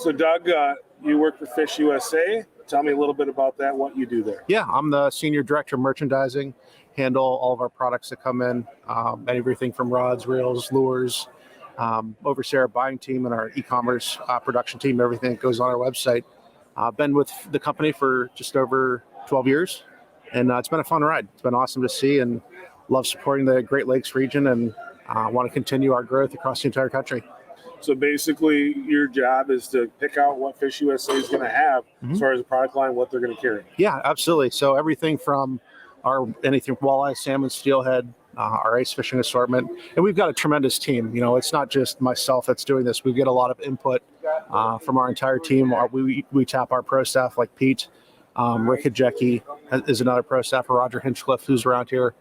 So, Doug, you work for Fish USA. Tell me a little bit about that, what you do there. Yeah, I'm the Senior Director of Merchandising, handle all of our products that come in, everything from rods, reels, lures, oversee our buying team and our e-commerce production team, everything that goes on our website. I've been with the company for just over 12 years, and it's been a fun ride. It's been awesome to see and love supporting the Great Lakes region, and want to continue our growth across the entire country. So basically, your job is to pick out what Fish USA is going to have as far as a product line, what they're going to carry. Yeah, absolutely. So everything from anything from walleye, salmon, steelhead, our ice fishing assortment, and we've got a tremendous team. It's not just myself that's doing this. We get a lot of input from our entire team. We tap our pro staff like Pete, Rick Hajecki is another pro staffer, Roger Hinchcliffe, who's around here.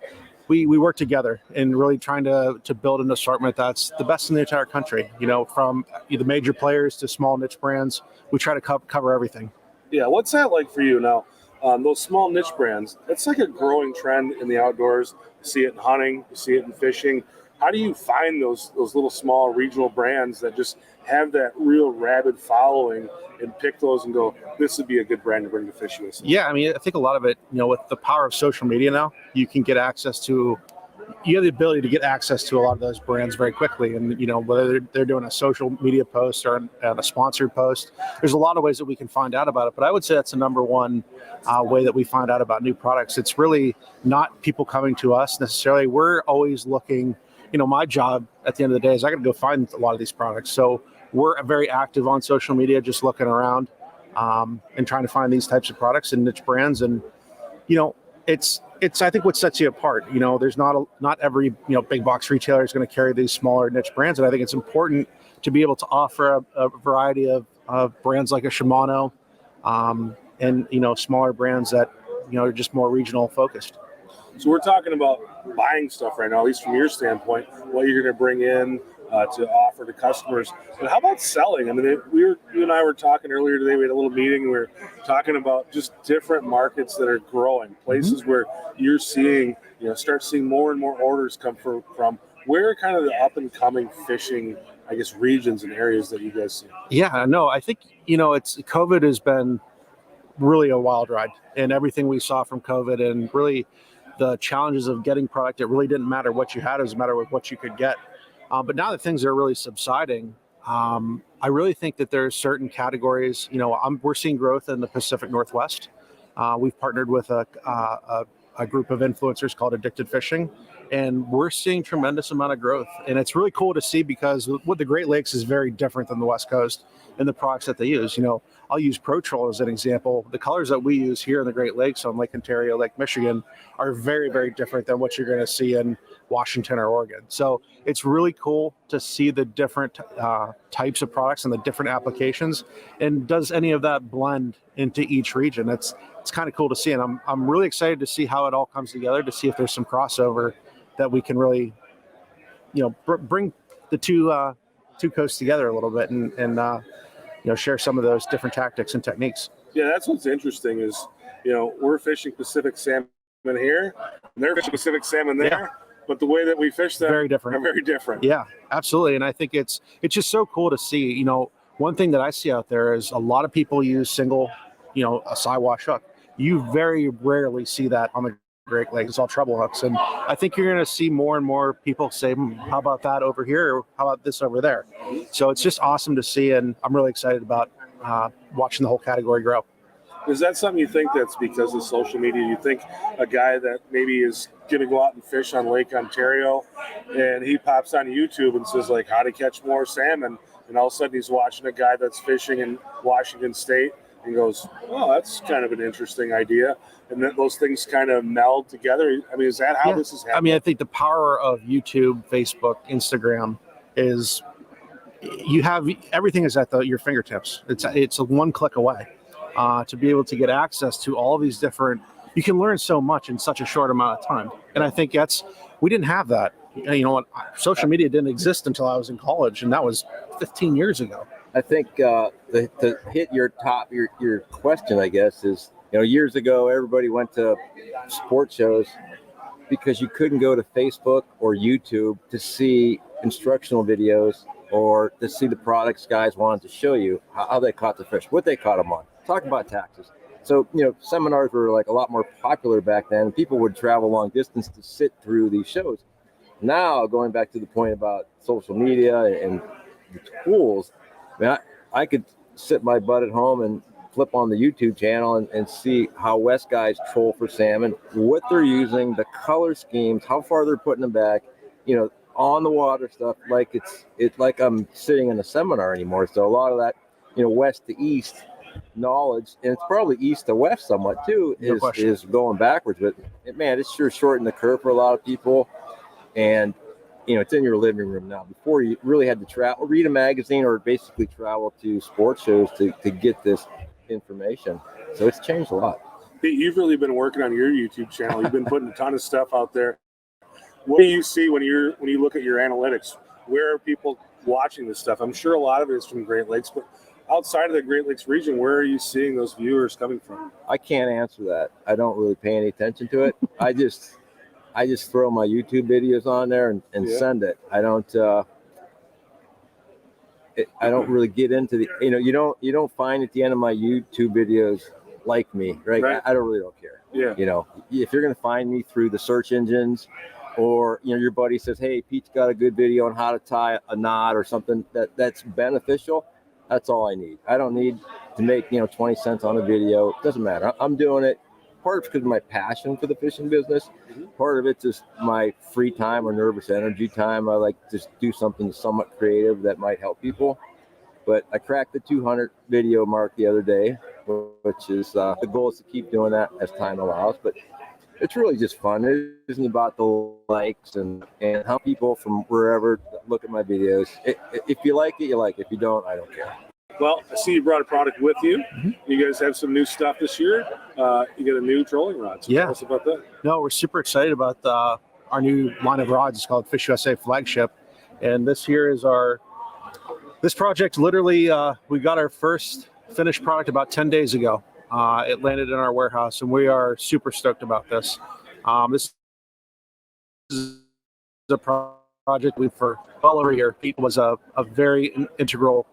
We work together and really trying to build an assortment that's the best in the entire country. From the major players to small niche brands, we try to cover everything. Yeah, what's that like for you now? Those small niche brands, it's like a growing trend in the outdoors. You see it in hunting, you see it in fishing. How do you find those little small regional brands that just have that real rabid following and pick those and go, this would be a good brand to bring to Fish USA? Yeah, I think a lot of it, with the power of social media now, you have the ability to get access to a lot of those brands very quickly. And, whether they're doing a social media post or a sponsored post, there's a lot of ways that we can find out about it. But I would say that's the number one way that we find out about new products. It's really not people coming to us necessarily. We're always looking. My job at the end of the day is I got to go find a lot of these products. So we're very active on social media, just looking around and trying to find these types of products and niche brands. And, it's I think what sets you apart. There's not every big box retailer is going to carry these smaller niche brands, and I think it's important to be able to offer a variety of brands like a Shimano, and smaller brands that are just more regional focused. So we're talking about buying stuff right now, at least from your standpoint, what you're going to bring in to offer to customers. But how about selling? I mean, you and I were talking earlier today. We had a little meeting. We were talking about just different markets that are growing, places where you're seeing, start seeing more and more orders come from. Where are kind of the up and coming fishing, I guess, regions and areas that you guys see? Yeah, no, I think, COVID has been really a wild ride, and everything we saw from COVID and really the challenges of getting product, it really didn't matter what you had, it was a matter of what you could get. But now that things are really subsiding, I really think that there's certain categories. We're seeing growth in the Pacific Northwest. We've partnered with a group of influencers called Addicted Fishing, and we're seeing tremendous amount of growth. And it's really cool to see because what the Great Lakes is very different than the West Coast and the products that they use. I'll use Pro Troll as an example. The colors that we use here in the Great Lakes on Lake Ontario, Lake Michigan are very, very different than what you're going to see in Washington or Oregon. So it's really cool to see the different types of products and the different applications. And does any of that blend into each region? It's kind of cool to see. And I'm really excited to see how it all comes together, to see if there's some crossover that we can really, bring the two coasts together a little bit and share some of those different tactics and techniques. Yeah, that's what's interesting is, we're fishing Pacific salmon here, and they're fishing Pacific salmon there. Yeah. But the way that we fish them very different. Are very different. Yeah, absolutely. And I think it's just so cool to see. One thing that I see out there is a lot of people use single, a Siwash hook. You very rarely see that on the Great Lakes. It's all treble hooks. And I think you're going to see more and more people say, how about that over here? Or how about this over there? So it's just awesome to see. And I'm really excited about watching the whole category grow. Is that something you think that's because of social media? You think a guy that maybe is going to go out and fish on Lake Ontario and he pops on YouTube and says, like, how to catch more salmon, and all of a sudden he's watching a guy that's fishing in Washington State and goes, oh, that's kind of an interesting idea. And then those things kind of meld together. I mean, is that how this is happening? I think the power of YouTube, Facebook, Instagram is you have everything is at your fingertips. It's a one click away. To be able to get access to all these different, you can learn so much in such a short amount of time. And I think we didn't have that. Social media didn't exist until I was in college, and that was 15 years ago. I think to hit your question, I guess, is, years ago, everybody went to sports shows because you couldn't go to Facebook or YouTube to see instructional videos or to see the products guys wanted to show you how they caught the fish, what they caught them on. Talk about taxes. So, seminars were like a lot more popular back then. People would travel long distance to sit through these shows. Now, going back to the point about social media and the tools, I could sit my butt at home and flip on the YouTube channel and see how West guys troll for salmon, what they're using, the color schemes, how far they're putting them back, on the water stuff. Like it's like I'm sitting in a seminar anymore. So a lot of that, west to east knowledge, and it's probably east to west somewhat too, is going backwards. But man, it's sure shortened the curve for a lot of people. And it's in your living room now. Before, you really had to travel, read a magazine, or basically travel to sports shows to get this information. So it's changed a lot. Pete, you've really been working on your YouTube channel. You've been putting a ton of stuff out there. What do you see when you look at your analytics? Where are people watching this stuff? I'm sure a lot of it is from Great Lakes, but outside of the Great Lakes region, where are you seeing those viewers coming from? I can't answer that. I don't really pay any attention to it. I just throw my YouTube videos on there and send it. I don't really get into the, you don't find at the end of my YouTube videos like me, right? I don't care. Yeah. If you're going to find me through the search engines, or your buddy says, hey, Pete's got a good video on how to tie a knot or something that's beneficial, that's all I need. I don't need to make 20 cents on a video. It doesn't matter. I'm doing it. Part of it's because of my passion for the fishing business. Part of it's just my free time or nervous energy time. I like to do something somewhat creative that might help people. But I cracked the 200 video mark the other day, which is the goal is to keep doing that as time allows. But it's really just fun. It isn't about the likes and how people from wherever look at my videos. If you like it, you like it. If you don't, I don't care. Well, I see you brought a product with you. You guys have some new stuff this year. You got a new trolling rod. So tell us about that. No, we're super excited about our new line of rods. It's called Fish USA Flagship. And this here is this project. Literally, we got our first finished product about 10 days ago. It landed in our warehouse, and we are super stoked about this. This is a project for well over a year. Pete was a very integral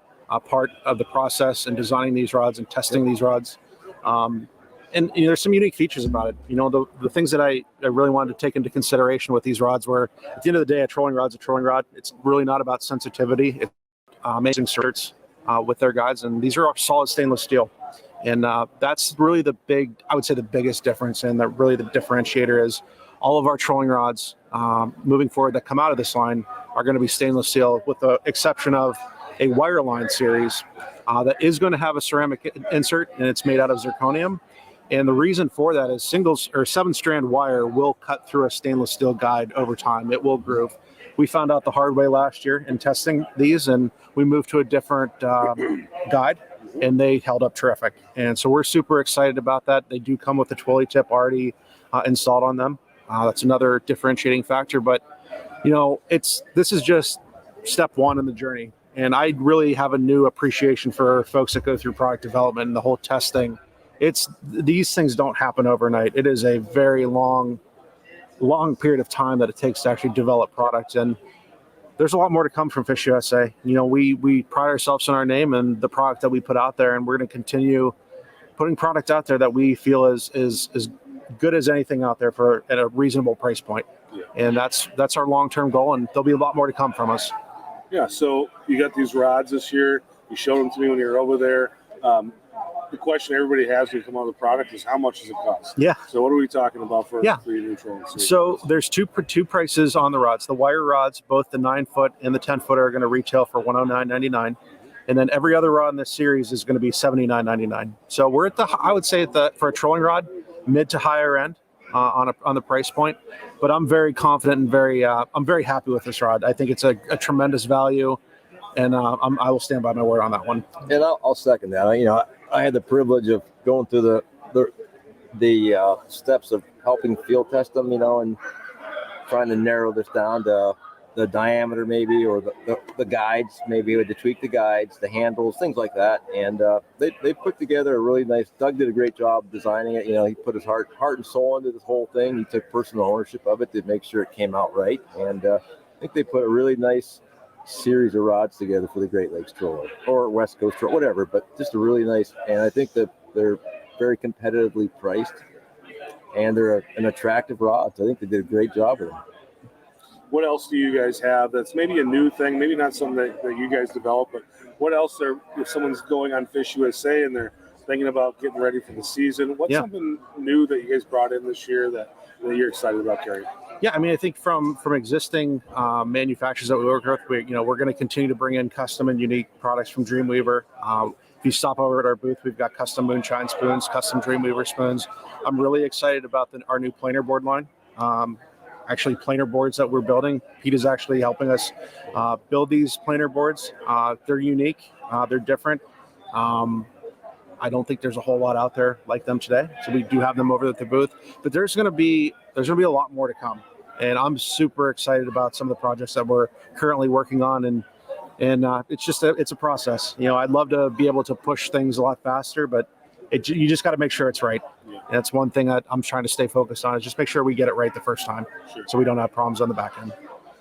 part of the process in designing these rods and testing these rods. And there's some unique features about it. The things that I really wanted to take into consideration with these rods were, at the end of the day, a trolling rod's a trolling rod. It's really not about sensitivity. It's amazing certs with their guides, and these are all solid stainless steel. And that's really the biggest difference, and that really the differentiator is all of our trolling rods moving forward that come out of this line are going to be stainless steel, with the exception of a wire line series that is going to have a ceramic insert, and it's made out of zirconium. And the reason for that is 7-strand wire will cut through a stainless steel guide over time. It will groove. We found out the hard way last year in testing these, and we moved to a different guide, and they held up terrific. And so we're super excited about that. They do come with a twilly tip already installed on them. That's another differentiating factor. But this is just step one in the journey. And I really have a new appreciation for folks that go through product development and the whole testing. These things don't happen overnight. It is a very long period of time that it takes to actually develop products. And there's a lot more to come from Fish USA. We pride ourselves on our name and the product that we put out there, and we're going to continue putting product out there that we feel is good as anything out there at a reasonable price point. Yeah. And that's our long-term goal, and there'll be a lot more to come from us. Yeah, so you got these rods this year. You showed them to me when you were over there. The question everybody has when you come on the product is, how much does it cost? Yeah. So what are we talking about for your new trolling series? So there's two prices on the rods. The wire rods, both the 9-foot and the 10-foot, are going to retail for $109.99. And then every other rod in this series is going to be $79.99. So we're at for a trolling rod, mid to higher end on the price point. But I'm very confident and I'm very happy with this rod. I think it's a tremendous value, and I will stand by my word on that one. And I'll second that. I had the privilege of going through the steps of helping field test them, and trying to narrow this down to the diameter maybe, or the guides, maybe to tweak the guides, the handles, things like that. And they put together a really nice, Doug did a great job designing it. He put his heart and soul into this whole thing. He took personal ownership of it to make sure it came out right. And I think they put a really nice series of rods together for the Great Lakes Troller or West Coast Troller, whatever, but just a really nice, and I think that they're very competitively priced and they're an attractive rod. So I think they did a great job with them. What else do you guys have that's maybe a new thing, maybe not something that you guys develop, but what else are, if someone's going on Fish USA and they're thinking about getting ready for the season, what's something new that you guys brought in this year that you're excited about carrying? Yeah, I mean, I think from existing manufacturers that we work with, we're going to continue to bring in custom and unique products from Dreamweaver. If you stop over at our booth, we've got custom moonshine spoons, custom Dreamweaver spoons. I'm really excited about our new planer board line. Actually, planer boards that we're building. Pete is actually helping us build these planer boards. They're unique. They're different. I don't think there's a whole lot out there like them today. So we do have them over at the booth, but there's going to be a lot more to come. And I'm super excited about some of the projects that we're currently working on. And it's a process. I'd love to be able to push things a lot faster, but you just got to make sure it's right. Yeah. That's one thing that I'm trying to stay focused on, is just make sure we get it right the first time, so we don't have problems on the back end.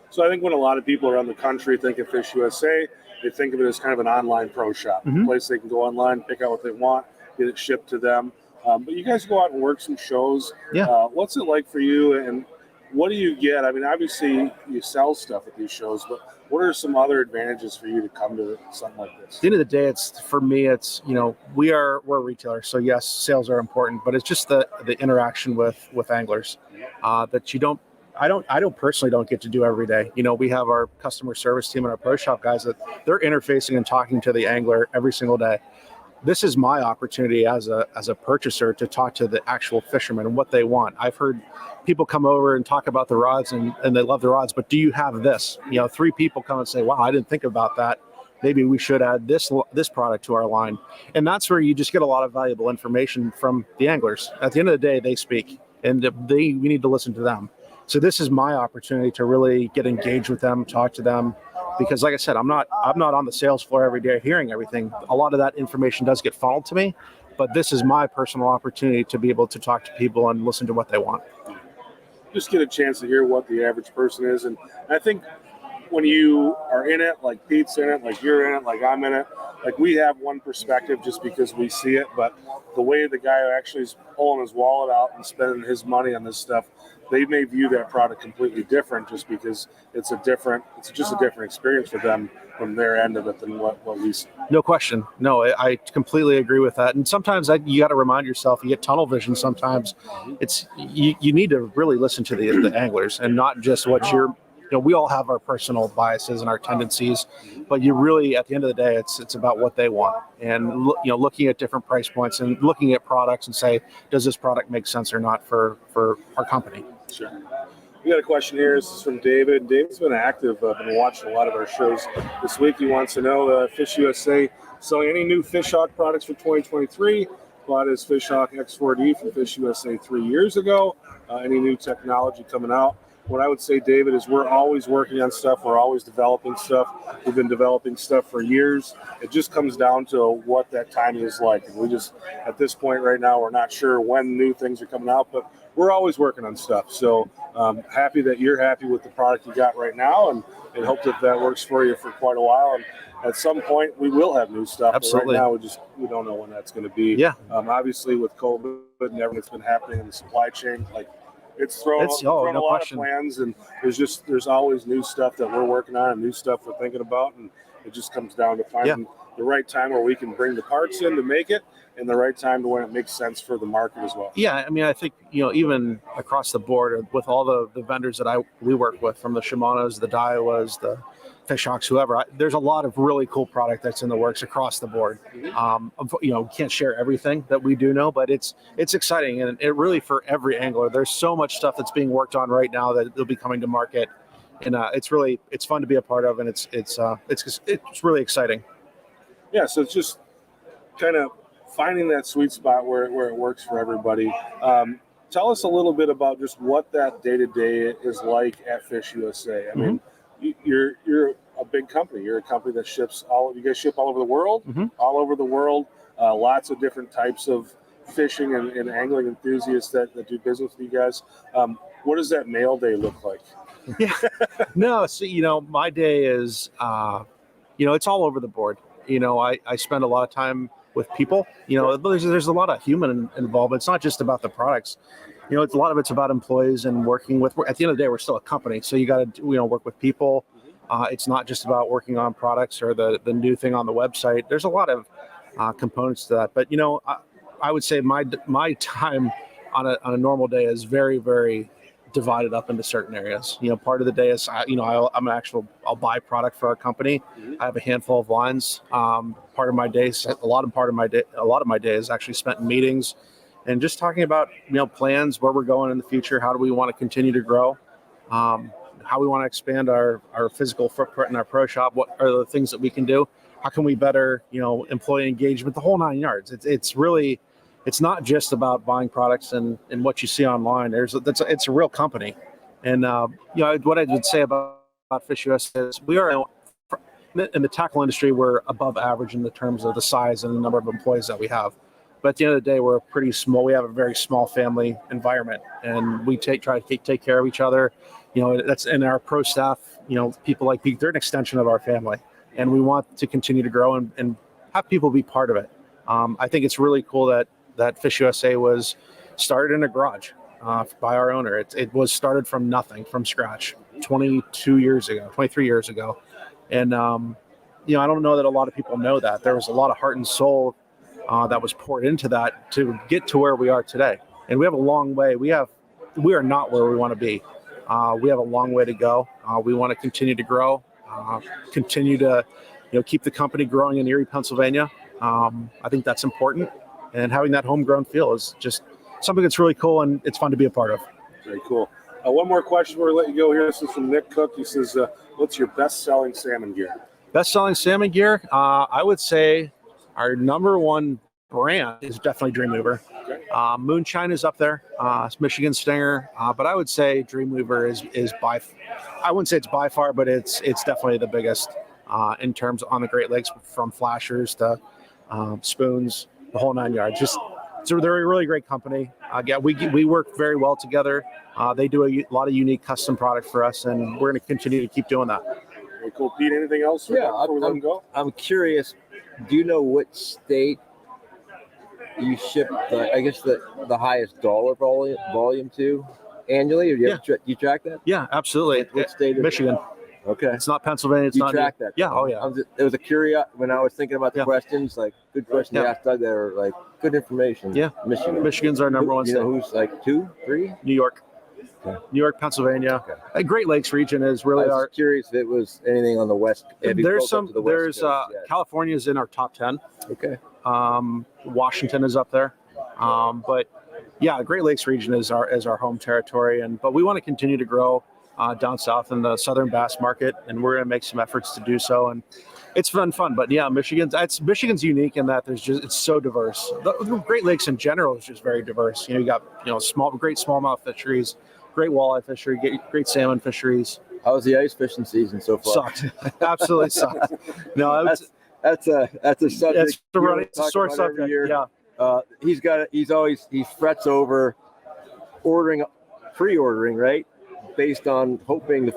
So I think when a lot of people around the country think of Fish USA, they think of it as kind of an online pro shop, a place they can go online, pick out what they want, get it shipped to them. But you guys go out and work some shows. Yeah. What's it like for you, and what do you get? I mean, obviously you sell stuff at these shows, but what are some other advantages for you to come to something like this? At the end of the day, for me, we're a retailer, so yes, sales are important, but it's just the interaction with anglers that I don't personally get to do every day. We have our customer service team and our pro shop guys that they're interfacing and talking to the angler every single day. This is my opportunity as a purchaser to talk to the actual fishermen and what they want. I've heard people come over and talk about the rods and they love the rods, but do you have this? 3 people come and say, wow, I didn't think about that. Maybe we should add this product to our line. And that's where you just get a lot of valuable information from the anglers. At the end of the day, they speak, and we need to listen to them. So this is my opportunity to really get engaged with them, talk to them, because like I said, I'm not on the sales floor every day hearing everything. A lot of that information does get funneled to me, but this is my personal opportunity to be able to talk to people and listen to what they want. Just get a chance to hear what the average person is. And I think when you are in it, like Pete's in it, like you're in it, like I'm in it, like we have one perspective just because we see it, but the way the guy actually is pulling his wallet out and spending his money on this stuff, they may view that product completely different just because it's just a different experience for them from their end of it than what we see. No question. No, I completely agree with that. And sometimes you got to remind yourself, you get tunnel vision. Sometimes you need to really listen to the anglers and not just what we all have our personal biases and our tendencies, but you really, at the end of the day, it's about what they want. And, looking at different price points and looking at products and say, does this product make sense or not for our company? Sure. We got a question here. This is from David. David's been active. I've been watching a lot of our shows this week. He wants to know, Fish USA selling any new Fish Hawk products for 2023? Bought his Fish Hawk X4D from Fish USA 3 years ago. Any new technology coming out? What I would say, David, is we're always working on stuff. We're always developing stuff. We've been developing stuff for years. It just comes down to what that timing is like. And we just, at this point right now, we're not sure when new things are coming out, but we're always working on stuff. So happy that you're happy with the product you got right now, and hope that works for you for quite a while. And at some point, we will have new stuff. Absolutely. But right now, we don't know when that's going to be. Yeah. Obviously, with COVID and everything that's been happening in the supply chain, it's thrown a lot of plans, and there's always new stuff that we're working on and new stuff we're thinking about, and it just comes down to finding the right time where we can bring the parts in to make it, and the right time to when it makes sense for the market as well. Yeah, I mean, I think even across the board with all the vendors that we work with, from the Shimanos, the Daiwas, the Fish Hawks, whoever, there's a lot of really cool product that's in the works across the board. Can't share everything that we do know, but it's exciting, and it really, for every angler, there's so much stuff that's being worked on right now that will be coming to market, and it's fun to be a part of, and it's really exciting. Yeah, so it's just kind of finding that sweet spot where it works for everybody. Tell us a little bit about just what that day-to-day is like at Fish USA. I mean, you're a big company. You're a company that you guys ship all over the world, lots of different types of fishing and angling enthusiasts that do business with you guys. What does that mail day look like? Yeah. No, so, my day is, it's all over the board. I spend a lot of time with people. There's a lot of human involvement. It's not just about the products. It's a lot of it's about employees and working with. At the end of the day, we're still a company, so you got to work with people. It's not just about working on products or the new thing on the website. There's a lot of components to that. But I would say my time on a normal day is very, very divided up into certain areas. Part of the day is I'll buy product for our company. I have a handful of lines. Part of my day is actually spent in meetings and just talking about plans, where we're going in the future, how do we want to continue to grow, how we want to expand our physical footprint in our pro shop, what are the things that we can do, how can we better employee engagement, the whole 9 yards. It's not just about buying products and what you see online. It's a real company. And what I would say about Fish US is we are in the tackle industry, we're above average in the terms of the size and the number of employees that we have. But at the end of the day, we're pretty small. We have a very small family environment, and we try to take care of each other. That's in our pro staff. People like Pete, they're an extension of our family, and we want to continue to grow and have people be part of it. I think it's really cool that Fish USA was started in a garage by our owner. It was started from nothing, from scratch, 23 years ago. And, I don't know that a lot of people know that. There was a lot of heart and soul that was poured into that to get to where we are today. And we have a long way. We are not where we want to be. We have a long way to go. We want to continue to grow, continue to keep the company growing in Erie, Pennsylvania. I think that's important. And having that homegrown feel is just something that's really cool, and it's fun to be a part of. Very cool. One more question before we let you go here. This is from Nick Cook. He says, what's your best-selling salmon gear? Best-selling salmon gear? I would say our number one brand is definitely Dreamweaver. Okay. Moonshine is up there. It's Michigan Stinger. But I would say Dreamweaver is I wouldn't say it's by far, but it's definitely the biggest in terms on the Great Lakes, from flashers to spoons, the whole 9 yards. They're a really great company. We work very well together. They do a lot of unique custom product for us, and we're going to continue to keep doing that. Very cool. Pete, anything else? Before we let them go? I'm curious. Do you know what state you ship the highest dollar volume to annually? Or do you track that? Yeah, absolutely. What state? Michigan. Okay. It's not Pennsylvania. It's you not track that? Yeah. Oh yeah. It was a curiosity when I was thinking about the questions. Like, good question to ask Doug. There, like, good information. Yeah. Michigan's our number one state. Who's like 2, 3? New York. Okay. New York, Pennsylvania. Okay. Great Lakes region is really I was curious if it was anything on the west. California's in our top 10. Okay. Washington is up there. But yeah, Great Lakes region is our home territory, but we want to continue to grow down south in the southern bass market, and we're going to make some efforts to do so. And it's been fun. But yeah, Michigan's unique in that it's so diverse. The Great Lakes in general is just very diverse. You got great smallmouth fisheries, great walleye fishery, great salmon fisheries. How's the ice fishing season so far? Sucked. Absolutely sucked. No, that's a subject. It's a sore subject. Yeah. He frets over pre-ordering, right? Based on hoping the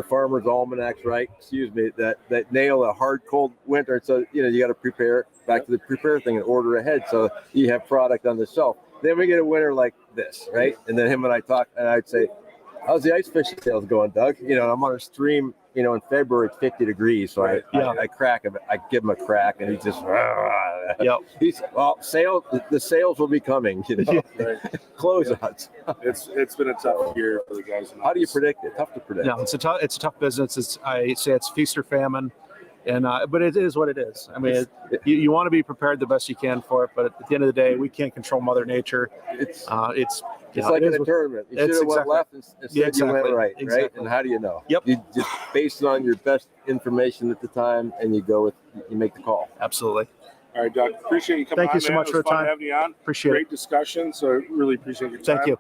farmer's almanacs, right? That nail a hard, cold winter. So, you got to prepare back to the prepare thing and order ahead. So you have product on the shelf. Then we get a winter like this, right? And then him and I talk, and I'd say, how's the ice fishing sales going, Doug? I'm on a stream, in February, it's 50 degrees. So I crack him. I give him a crack, and he's just, the sales will be coming, Right. Closeouts. It's been a tough year for the guys. How do you predict it? Tough to predict. No, it's a tough business. I say it's feast or famine. And but it is what it is. I mean, you want to be prepared the best you can for it, but at the end of the day, we can't control Mother Nature. It's like in a tournament. You should have went left instead you went right, right? And how do you know? Yep. You just based on your best information at the time, and you make the call. Absolutely. All right, Doug. Appreciate you coming on. Thank you so much for the time. Having you on. Appreciate it. Great discussion. So really appreciate your time. Thank you.